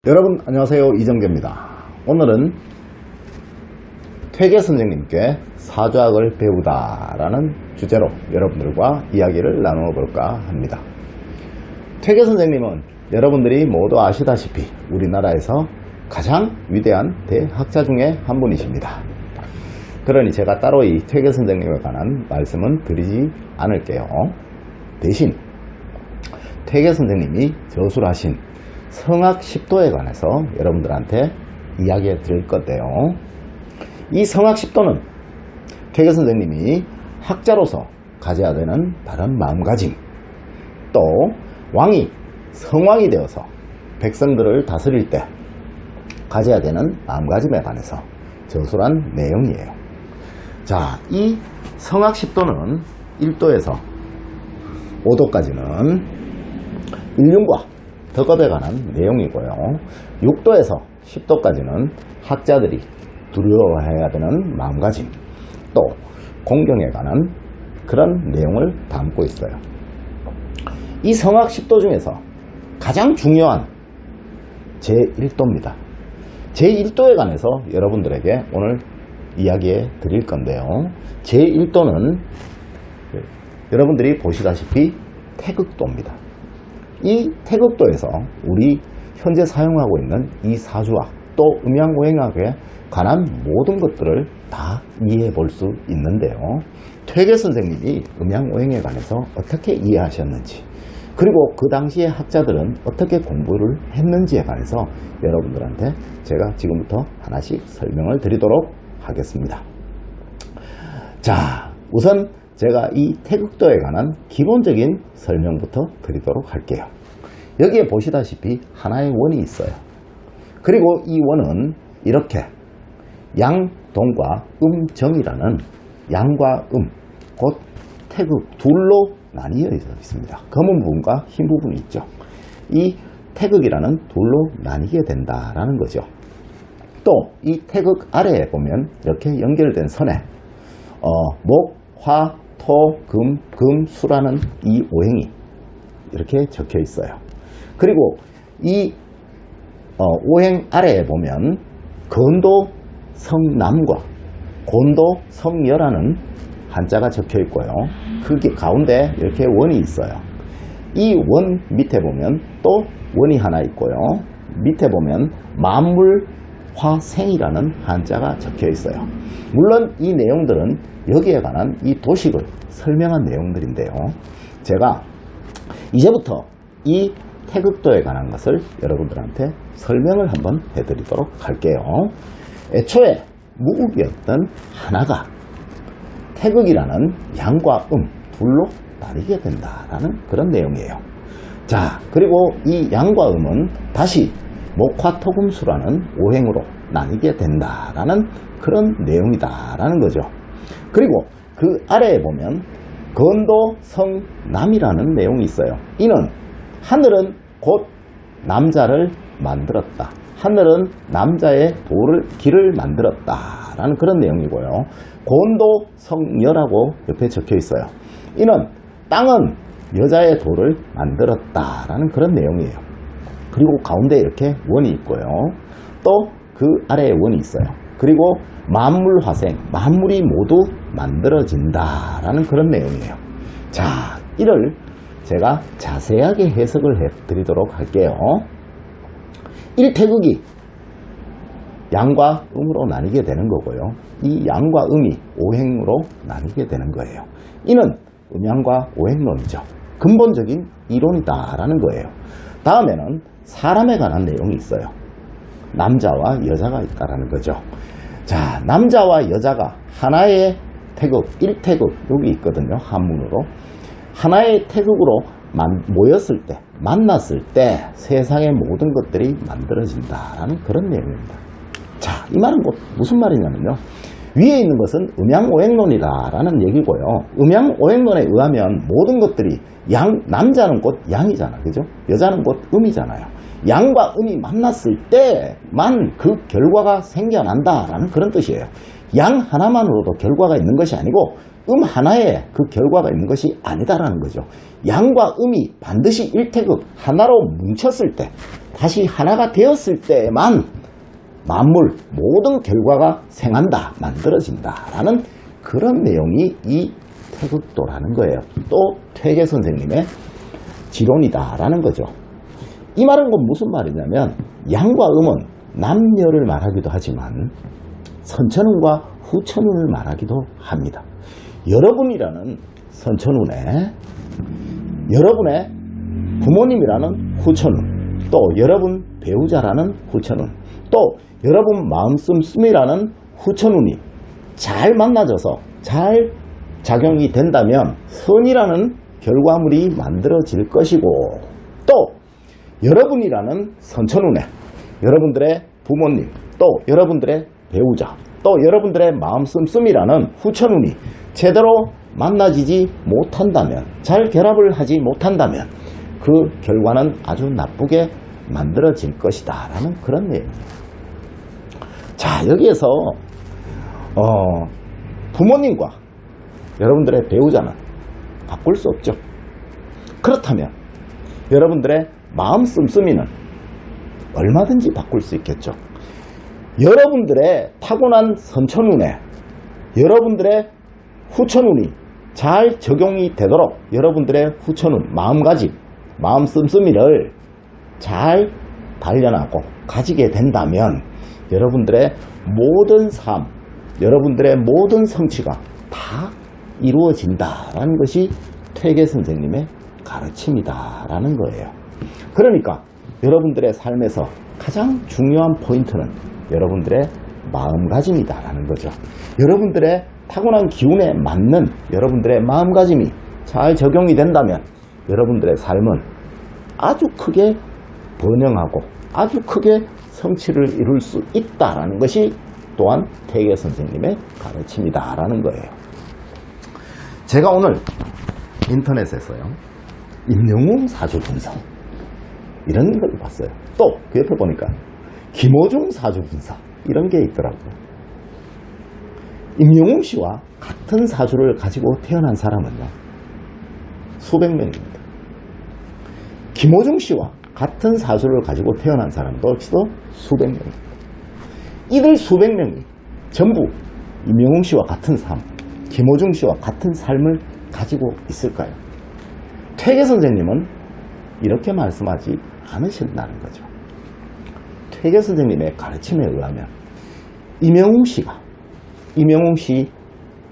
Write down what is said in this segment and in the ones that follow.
여러분 안녕하세요, 이정재입니다. 오늘은 퇴계 선생님께 사주학을 배우다 라는 주제로 여러분들과 이야기를 나누어 볼까 합니다. 퇴계 선생님은 여러분들이 모두 아시다시피 우리나라에서 가장 위대한 대학자 중에 한 분이십니다. 그러니 제가 따로 이 퇴계 선생님에 관한 말씀은 드리지 않을게요. 대신 퇴계 선생님이 저술하신 성악 10도에 관해서 여러분들한테 이야기해 드릴 건데요. 이 성악 10도는 퇴계 선생님이 학자로서 가져야 되는 바른 마음가짐, 또 왕이 성왕이 되어서 백성들을 다스릴 때 가져야 되는 마음가짐에 관해서 저술한 내용이에요. 자, 이 성악 10도는 1도에서 5도까지는 인륜과 덕업에 관한 내용이고요. 6도에서 10도까지는 학자들이 두려워해야 되는 마음가짐, 또 공경에 관한 그런 내용을 담고 있어요. 이 성악 10도 중에서 가장 중요한 제1도입니다. 제1도에 관해서 여러분들에게 오늘 이야기해 드릴 건데요. 제1도는 여러분들이 보시다시피 태극도입니다. 이 태극도에서 우리 현재 사용하고 있는 이 사주학 또 음양오행학에 관한 모든 것들을 다 이해해 볼 수 있는데요. 퇴계 선생님이 음양오행에 관해서 어떻게 이해하셨는지, 그리고 그 당시의 학자들은 어떻게 공부를 했는지에 관해서 여러분들한테 제가 지금부터 하나씩 설명을 드리도록 하겠습니다. 자, 우선 제가 이 태극도에 관한 기본적인 설명부터 드리도록 할게요. 여기에 보시다시피 하나의 원이 있어요. 그리고 이 원은 이렇게 양동과 음정이라는 양과 곧 태극 둘로 나뉘어 있습니다. 검은 부분과 흰 부분이 있죠. 이 태극이라는 둘로 나뉘게 된다라는 거죠. 또 이 태극 아래에 보면 이렇게 연결된 선에 목, 화, 토, 금, 수라는 이 오행이 이렇게 적혀 있어요. 그리고 이 오행 아래에 보면 건도 성남과 곤도 성여라는 한자가 적혀 있고요. 그 가운데 이렇게 원이 있어요. 이 원 밑에 보면 또 원이 하나 있고요. 밑에 보면 만물화생이라는 한자가 적혀 있어요. 물론 이 내용들은 여기에 관한 이 도식을 설명한 내용들인데요. 제가 이제부터 이 태극도에 관한 것을 여러분들한테 설명을 한번 해드리도록 할게요. 애초에 무읍이었던 하나가 태극이라는 양과 둘로 나뉘게 된다라는 그런 내용이에요. 자, 그리고 이 양과 음은 다시 목화토금수라는 오행으로 나뉘게 된다라는 그런 내용이다라는 거죠. 그리고 그 아래에 보면 건도 성남이라는 내용이 있어요. 이는 하늘은 곧 남자를 만들었다. 하늘은 남자의 길을 만들었다라는 그런 내용이고요. 곤도 성여라고 옆에 적혀 있어요. 이는 땅은 여자의 돌을 만들었다라는 그런 내용이에요. 그리고 가운데 이렇게 원이 있고요. 또 그 아래에 원이 있어요. 그리고 만물화생, 만물이 모두 만들어진다라는 그런 내용이에요. 자, 이를 제가 자세하게 해석을 해드리도록 할게요. 1태극이 양과 음으로 나뉘게 되는 거고요. 이 양과 음이 오행으로 나뉘게 되는 거예요. 이는 음양과 오행론이죠. 근본적인 이론이다라는 거예요. 다음에는 사람에 관한 내용이 있어요. 남자와 여자가 있다라는 거죠. 자, 남자와 여자가 하나의 태극, 1태극 여기 있거든요. 한문으로. 하나의 태극으로 모였을 때, 만났을 때 세상의 모든 것들이 만들어진다라는 그런 내용입니다. 자, 이 말은 무슨 말이냐면요. 위에 있는 것은 음양오행론이다라는 얘기고요. 음양오행론에 의하면 모든 것들이 남자는 곧 양이잖아. 그죠? 여자는 곧 음이잖아요. 양과 음이 만났을 때만 그 결과가 생겨난다라는 그런 뜻이에요. 양 하나만으로도 결과가 있는 것이 아니고 하나에 그 결과가 있는 것이 아니다라는 거죠. 양과 음이 반드시 일태극 하나로 뭉쳤을 때, 다시 하나가 되었을 때만 만물 모든 결과가 생한다, 만들어진다라는 그런 내용이 이 태극도라는 거예요. 또 퇴계 선생님의 지론이다라는 거죠. 이 말은 무슨 말이냐면 양과 음은 남녀를 말하기도 하지만 선천운과 후천운을 말하기도 합니다. 여러분이라는 선천운에 여러분의 부모님이라는 후천운, 또 여러분 배우자라는 후천운, 또 여러분 마음씀씀이라는 후천운이 잘 만나져서 잘 작용이 된다면 선이라는 결과물이 만들어질 것이고, 또 여러분이라는 선천운에 여러분들의 부모님, 또 여러분들의 배우자, 또 여러분들의 마음씀씀이라는 후천운이 제대로 만나지지 못한다면, 잘 결합을 하지 못한다면 그 결과는 아주 나쁘게 만들어질 것이다 라는 그런 내용이에요. 자, 여기에서 부모님과 여러분들의 배우자는 바꿀 수 없죠. 그렇다면 여러분들의 마음 씀씀이는 얼마든지 바꿀 수 있겠죠. 여러분들의 타고난 선천운에 여러분들의 후천운이 잘 적용이 되도록 여러분들의 후천운, 마음가짐, 마음 씀씀이를 잘 단련하고 가지게 된다면 여러분들의 모든 삶, 여러분들의 모든 성취가 다 이루어진다라는 것이 퇴계 선생님의 가르침이다라는 거예요. 그러니까 여러분들의 삶에서 가장 중요한 포인트는 여러분들의 마음가짐이다라는 거죠. 여러분들의 타고난 기운에 맞는 여러분들의 마음가짐이 잘 적용이 된다면 여러분들의 삶은 아주 크게 번영하고 아주 크게 성취를 이룰 수 있다라는 것이 또한 퇴계 선생님의 가르침이다라는 거예요. 제가 오늘 인터넷에서요, 임영웅 사주 분석 이런 걸 봤어요. 또 그 옆에 보니까 김호중 사주 분석 이런 게 있더라고요. 임영웅 씨와 같은 사주를 가지고 태어난 사람은요, 수백 명입니다. 김호중 씨와 같은 사주를 가지고 태어난 사람도 역시도 수백 명입니다. 이들 수백 명이 전부 임영웅 씨와 같은 삶, 김호중 씨와 같은 삶을 가지고 있을까요? 퇴계 선생님은 이렇게 말씀하지 않으신다는 거죠. 퇴계 선생님의 가르침에 의하면 임영웅 씨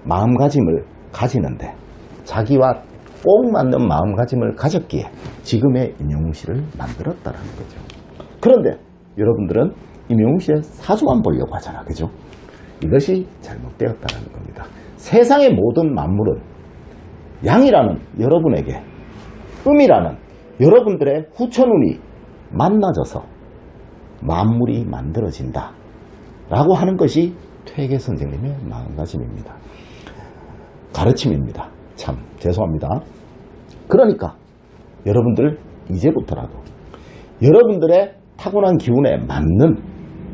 마음가짐을 가지는데 자기와 꼭 맞는 마음가짐을 가졌기에 지금의 임영웅 씨를 만들었다는 거죠. 그런데 여러분들은 임영웅 씨의 사주만 보려고 하잖아, 그죠? 이것이 잘못되었다는 겁니다. 세상의 모든 만물은 양이라는 여러분에게, 음이라는 여러분들의 후천운이 만나져서 만물이 만들어진다 라고 하는 것이 퇴계 선생님의 마음가짐입니다. 가르침입니다. 참 죄송합니다. 그러니까 여러분들 이제부터라도 여러분들의 타고난 기운에 맞는,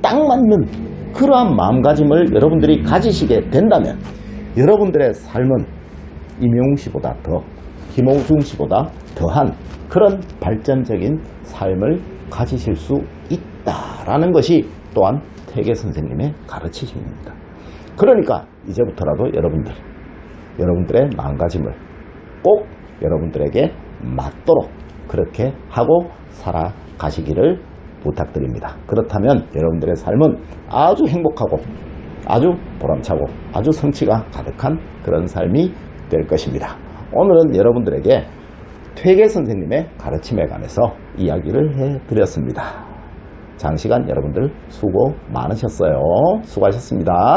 딱 맞는 그러한 마음가짐을 여러분들이 가지시게 된다면 여러분들의 삶은 임영웅 씨보다 더, 김호중 씨보다 더한 그런 발전적인 삶을 가지실 수 있다라는 것이 또한 퇴계 선생님의 가르치심입니다. 그러니까 이제부터라도 여러분들의 마음가짐을 꼭 여러분들에게 맞도록 그렇게 하고 살아가시기를 부탁드립니다. 그렇다면 여러분들의 삶은 아주 행복하고 아주 보람차고 아주 성취가 가득한 그런 삶이 될 것입니다. 오늘은 여러분들에게 퇴계 선생님의 가르침에 관해서 이야기를 해드렸습니다. 장시간 여러분들 수고 많으셨어요. 수고하셨습니다.